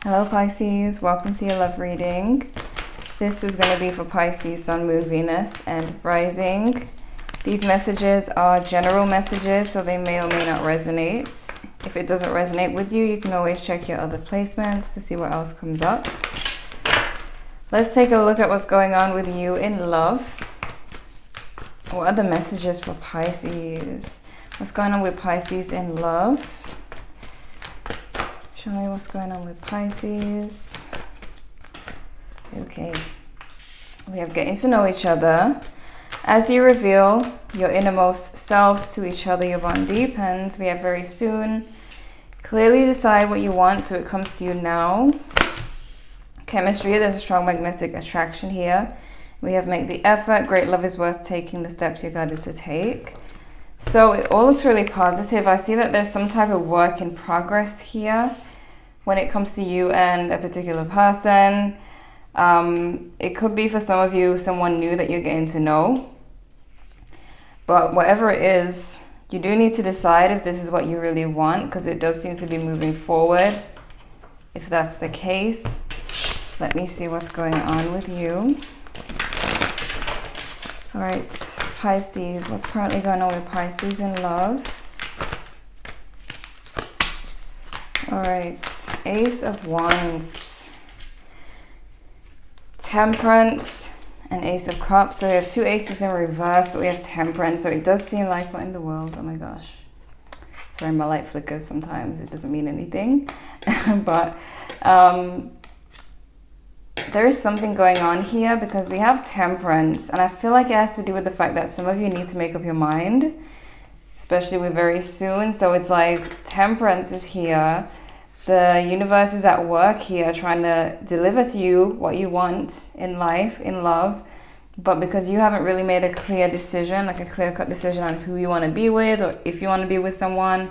Hello Pisces, welcome to your love reading. This is going to be for Pisces, Sun, Moon, Venus, and Rising. These messages are general messages, so they may or may not resonate. If it doesn't resonate with you, you can always check your other placements to see what else comes up. Let's take a look at what's going on with you in love. What are the messages for Pisces? What's going on with Pisces in love? Show me what's going on with Pisces. Okay. We have getting to know each other. As you reveal your innermost selves to each other, your bond deepens. We have very soon. Clearly decide what you want so it comes to you now. Chemistry, there's a strong magnetic attraction here. We have make the effort. Great love is worth taking the steps you're guided to take. So it all looks really positive. I see that there's some type of work in progress here when it comes to you and a particular person. It could be for some of you someone new that you're getting to know. But whatever it is, you do need to decide if this is what you really want, because it does seem to be moving forward. If that's the case, let me see what's going on with you. All right, Pisces, what's currently going on with Pisces in love? All right, Ace of Wands, Temperance, and Ace of Cups. So we have two aces in reverse, but we have Temperance. So it does seem like, what in the world? Oh my gosh. Sorry, my light flickers sometimes. It doesn't mean anything. But there is something going on here because we have Temperance, and I feel like it has to do with the fact that some of you need to make up your mind, especially with very soon. So it's like Temperance is here. The universe is at work here trying to deliver to you what you want in life, in love. But because you haven't really made a clear decision, like a clear-cut decision on who you want to be with or if you want to be with someone,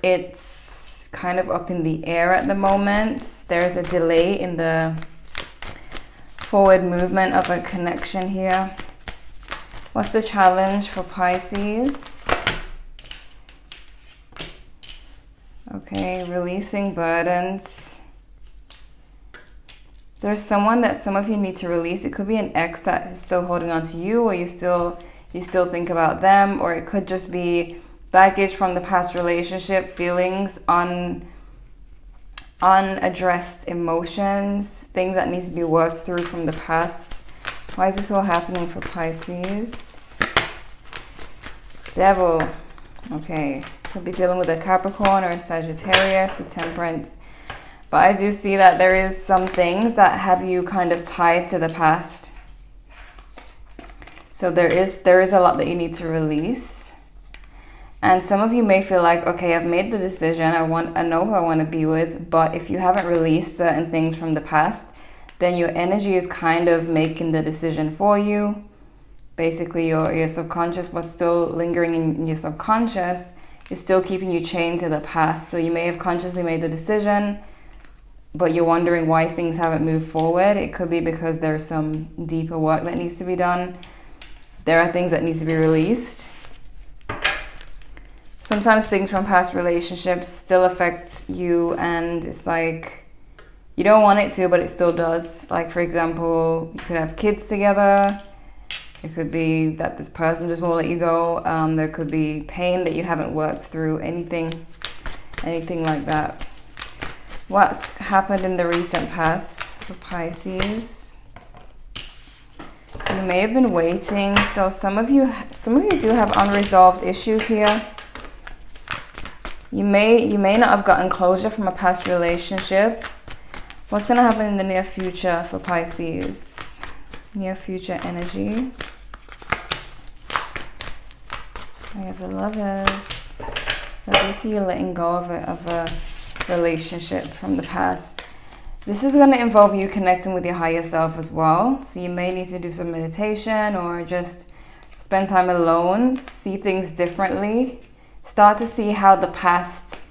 it's kind of up in the air at the moment. There's a delay in the forward movement of a connection here. What's the challenge for Pisces? Okay, releasing burdens. There's someone that some of you need to release. It could be an ex that is still holding on to you, or you still think about them, or it could just be baggage from the past relationship, feelings, unaddressed emotions, things that needs to be worked through from the past. Why is this all happening for Pisces? Devil. Okay. Could be dealing with a Capricorn or a Sagittarius with Temperance. But I do see that there is some things that have you kind of tied to the past. So there is a lot that you need to release. And some of you may feel like, okay, I've made the decision. I know who I want to be with. But if you haven't released certain things from the past, then your energy is kind of making the decision for you. Basically, your subconscious, what's still lingering in your subconscious, is still keeping you chained to the past. So you may have consciously made the decision, but you're wondering why things haven't moved forward. It could be because there's some deeper work that needs to be done. There are things that need to be released. Sometimes things from past relationships still affect you, and it's like you don't want it to, but it still does. Like, for example, you could have kids together. It could be that this person just won't let you go. There could be pain that you haven't worked through, anything like that. What's happened in the recent past for Pisces? You may have been waiting. So some of you do have unresolved issues here. You may not have gotten closure from a past relationship. What's going to happen in the near future for Pisces? Near future energy. I have the Lovers. So I do see you letting go of a relationship from the past. This is going to involve you connecting with your higher self as well. So you may need to do some meditation or just spend time alone, see things differently. Start to see how the past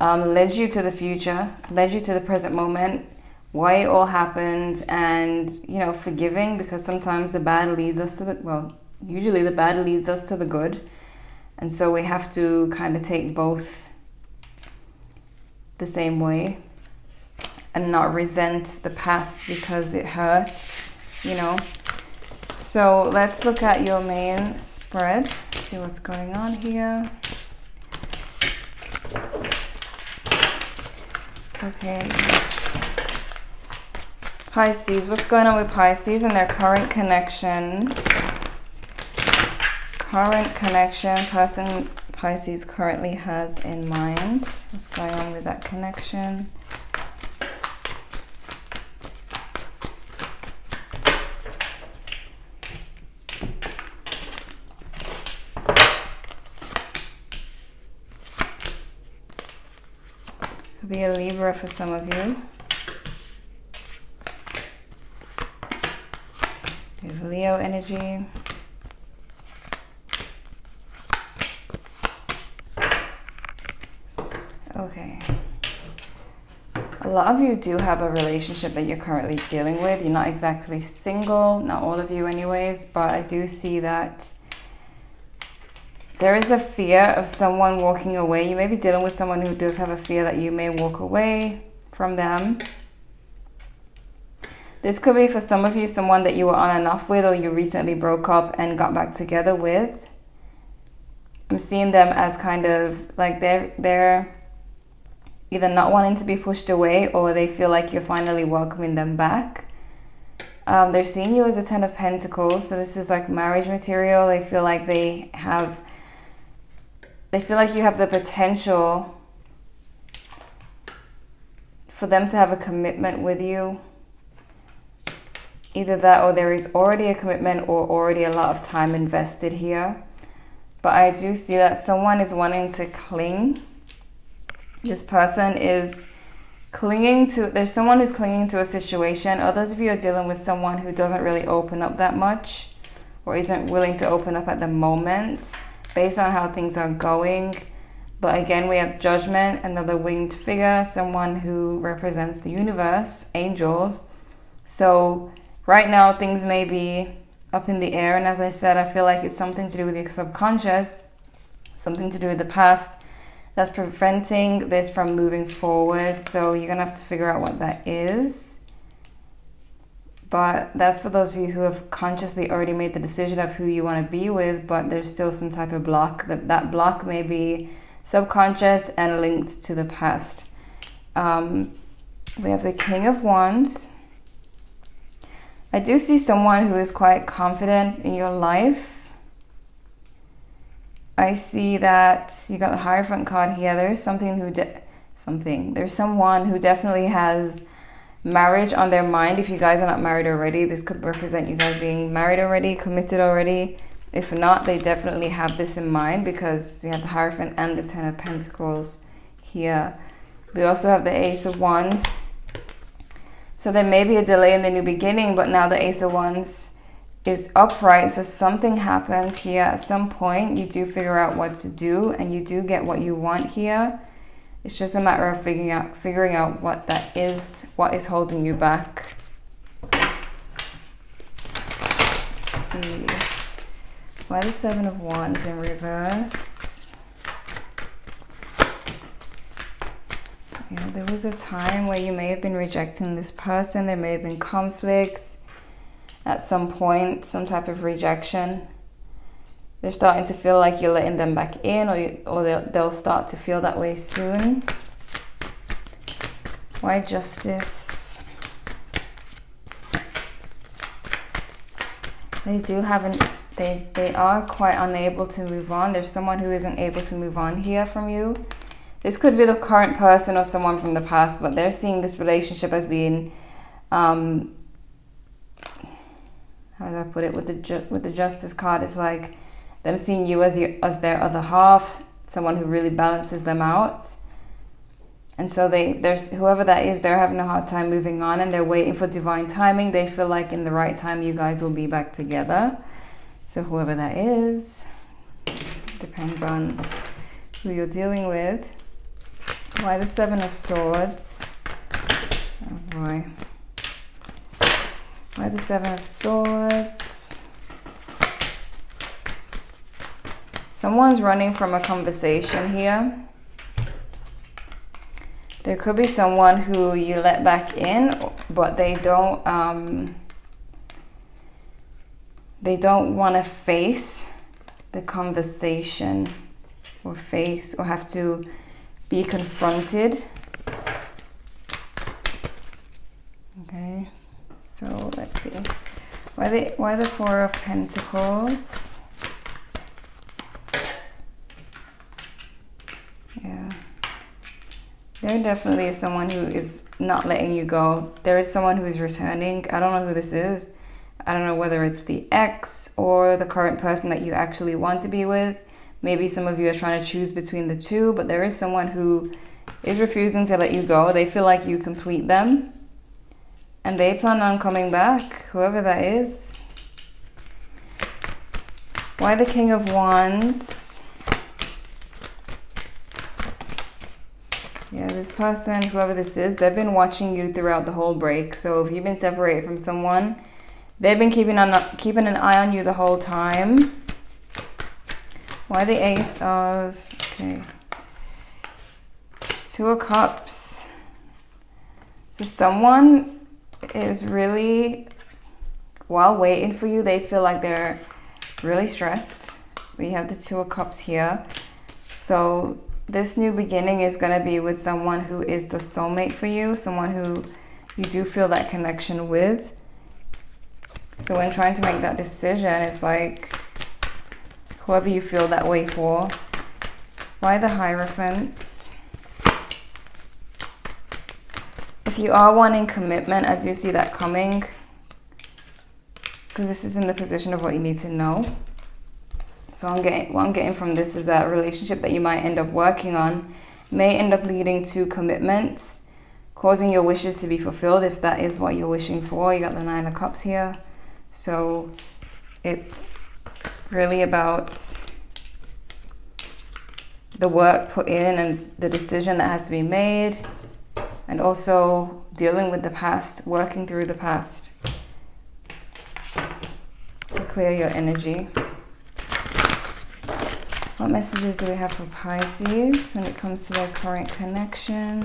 led you to the future, led you to the present moment, why it all happened, and, you know, forgiving, because sometimes the bad leads us to usually the bad leads us to the good. And so we have to kind of take both the same way. and not resent the past because it hurts, you know. So let's look at your main spread, see what's going on here. Okay. Pisces, what's going on with Pisces and their current connection? Current connection, person Pisces currently has in mind. What's going on with that connection? Could be a Libra for some of you. We have Leo energy. Okay. A lot of you do have a relationship that you're currently dealing with. You're not exactly single, not all of you anyways, but I do see that there is a fear of someone walking away. You may be dealing with someone who does have a fear that you may walk away from them. This could be for some of you someone that you were on and off with, or you recently broke up and got back together with. I'm seeing them as kind of like they're either not wanting to be pushed away, or they feel like you're finally welcoming them back. They're seeing you as a 10 of Pentacles, so this is like marriage material. They feel like you have the potential for them to have a commitment with you. Either that, or there is already a commitment, or already a lot of time invested here. But I do see that someone is wanting to cling. This person is clinging to, there's someone who's clinging to a situation. Others of you are dealing with someone who doesn't really open up that much, or isn't willing to open up at the moment based on how things are going. But again, we have Judgment, another winged figure, someone who represents the universe, angels. So right now things may be up in the air, and as I said, I feel like it's something to do with your subconscious, something to do with the past that's preventing this from moving forward. So you're gonna have to figure out what that is. But that's for those of you who have consciously already made the decision of who you want to be with, but there's still some type of block. That block may be subconscious and linked to the past. We have the King of Wands. I do see someone who is quite confident in your life. I see that you got the Hierophant card here. There's there's someone who definitely has marriage on their mind. If you guys are not married already, this could represent you guys being married already, committed already. If not, they definitely have this in mind, because you have the Hierophant and the 10 of Pentacles here. We also have the Ace of Wands. So there may be a delay in the new beginning, but now the Ace of Wands is upright. So something happens here at some point. You do figure out what to do, and you do get what you want here. It's just a matter of figuring out what that is, what is holding you back. Let's see. Why the 7 of Wands in reverse? Yeah, there was a time where you may have been rejecting this person. There may have been conflicts at some point, some type of rejection. They're starting to feel like you're letting them back in, or they'll start to feel that way soon. Why Justice? They are quite unable to move on. There's someone who isn't able to move on here from you. This could be the current person or someone from the past, but they're seeing this relationship as being, how do I put it, with the Justice card, it's like them seeing you as their other half, someone who really balances them out. And so there's whoever that is, they're having a hard time moving on, and they're waiting for divine timing. They feel like in the right time you guys will be back together. So whoever that is, depends on who you're dealing with. Why the 7 of Swords? Oh boy. Why the 7 of Swords? Someone's running from a conversation here. There could be someone who you let back in, but they don't want to face the conversation or have to be confronted. Okay, so let's see. Why the Four of Pentacles? Yeah. There definitely is someone who is not letting you go. There is someone who is returning. I don't know who this is. I don't know whether it's the ex or the current person that you actually want to be with. Maybe some of you are trying to choose between the two, but there is someone who is refusing to let you go. They feel like you complete them. And they plan on coming back, whoever that is. Why the King of Wands? Yeah, this person, whoever this is, they've been watching you throughout the whole break. So if you've been separated from someone, they've been keeping an eye on you the whole time. Why the Ace of... Okay. Two of Cups. So someone is really... While waiting for you, they feel like they're really stressed. We have the Two of Cups here. So this new beginning is going to be with someone who is the soulmate for you. Someone who you do feel that connection with. So when trying to make that decision, it's like whoever you feel that way for. Why the Hierophant? If you are wanting commitment, I do see that coming. Because this is in the position of what you need to know. So what I'm getting from this is that a relationship that you might end up working on may end up leading to commitments, causing your wishes to be fulfilled if that is what you're wishing for. You got the Nine of Cups here. So it's really about the work put in and the decision that has to be made, and also dealing with the past, working through the past to clear your energy. What messages do we have for Pisces when it comes to their current connection?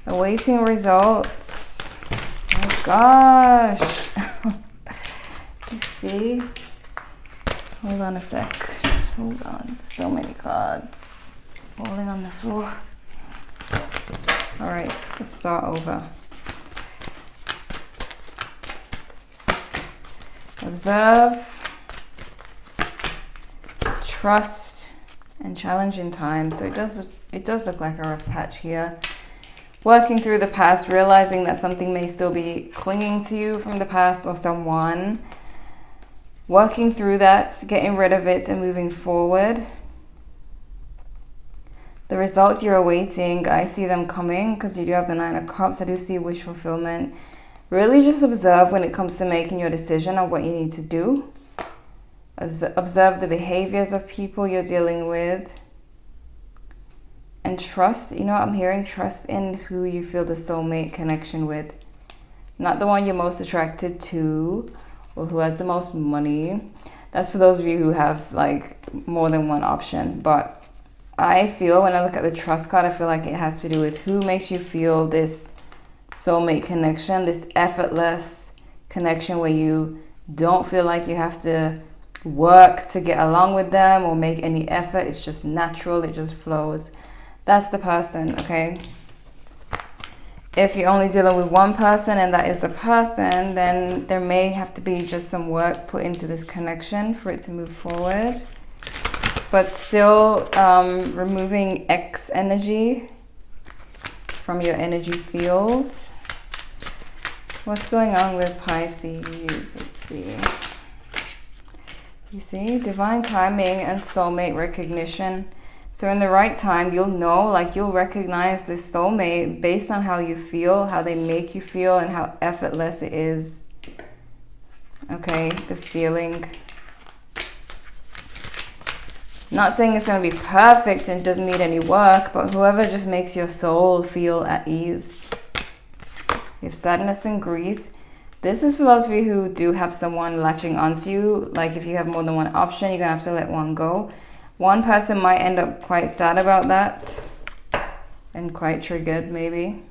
Awaiting results. Oh gosh. You see? Hold on a sec. Hold on. So many cards falling on the floor. Alright, let's start over. Observe, trust, and challenging time. So it does look like a rough patch here. Working through the past, realizing that something may still be clinging to you from the past or someone. Working through that, getting rid of it and moving forward. The results you're awaiting, I see them coming because you do have the Nine of Cups. I do see wish fulfillment. Really just observe when it comes to making your decision on what you need to do. Observe the behaviors of people you're dealing with. And trust, you know what I'm hearing? Trust in who you feel the soulmate connection with. Not the one you're most attracted to or who has the most money. That's for those of you who have like more than one option. But I feel when I look at the trust card, I feel like it has to do with who makes you feel this soulmate connection, this effortless connection where you don't feel like you have to work to get along with them or make any effort. It's just natural, it just flows. That's the person, okay? If you're only dealing with one person and that is the person, then there may have to be just some work put into this connection for it to move forward. But still removing X energy from your energy field. What's going on with Pisces? Let's see. You see, divine timing and soulmate recognition. So in the right time, you'll know, like you'll recognize this soulmate based on how you feel, how they make you feel, and how effortless it is. Okay, the feeling. Not saying it's going to be perfect and doesn't need any work, but whoever just makes your soul feel at ease. You have sadness and grief. This is for those of you who do have someone latching onto you. Like if you have more than one option, you're going to have to let one go. One person might end up quite sad about that. and quite triggered maybe.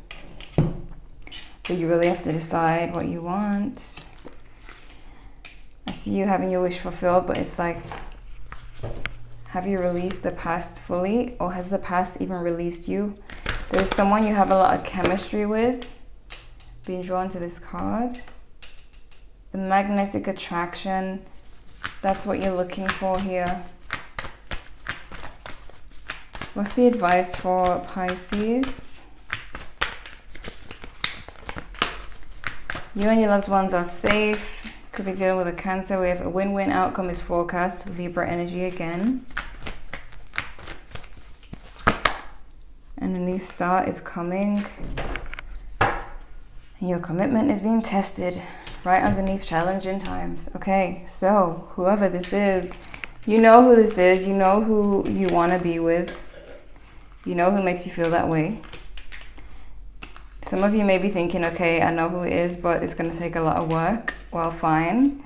But you really have to decide what you want. I see you having your wish fulfilled, but it's like, have you released the past fully, or has the past even released you? There's someone you have a lot of chemistry with, being drawn to this card. The magnetic attraction, that's what you're looking for here. What's the advice for Pisces? You and your loved ones are safe. Could be dealing with a Cancer. We have a win-win outcome is forecast. Libra energy again. And a new start is coming. And your commitment is being tested right underneath challenging times. Okay, so whoever this is, you know who this is. You know who you want to be with. You know who makes you feel that way. Some of you may be thinking, okay, I know who it is, but it's going to take a lot of work. Well, fine.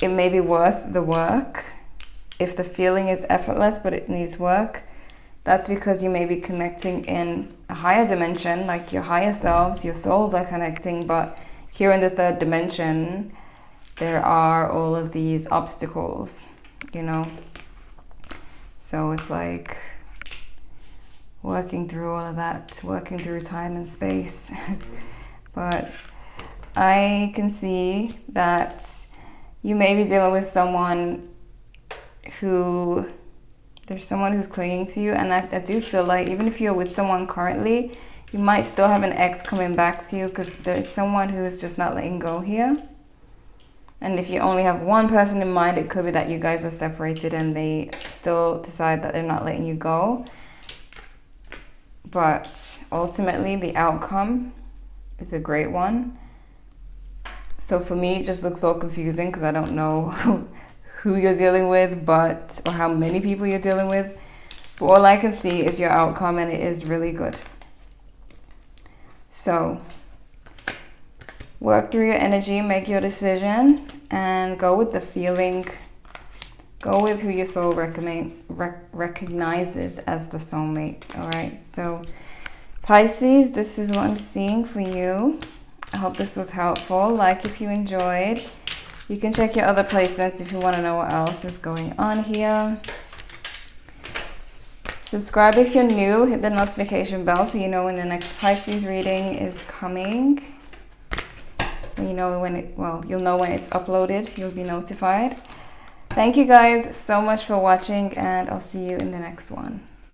It may be worth the work. If the feeling is effortless, but it needs work, that's because you may be connecting in a higher dimension, like your higher selves, your souls are connecting, but here in the third dimension, there are all of these obstacles, you know? So it's like working through all of that, working through time and space. But I can see that you may be dealing with someone who, there's someone who's clinging to you, and I do feel like even if you're with someone currently, you might still have an ex coming back to you, because there's someone who is just not letting go here. And if you only have one person in mind, it could be that you guys were separated and they still decide that they're not letting you go. But ultimately, the outcome is a great one. So for me, it just looks so confusing because I don't know who you're dealing with, or how many people you're dealing with. But all I can see is your outcome, and it is really good. So work through your energy, make your decision, and go with the feeling. Go with who your soul recognizes as the soulmate. All right. So Pisces, this is what I'm seeing for you. I hope this was helpful. Like if you enjoyed. You can check your other placements if you want to know what else is going on here. Subscribe if you're new. Hit the notification bell so you know when the next Pisces reading is coming. You know when you'll know when it's uploaded. You'll be notified. Thank you guys so much for watching, and I'll see you in the next one.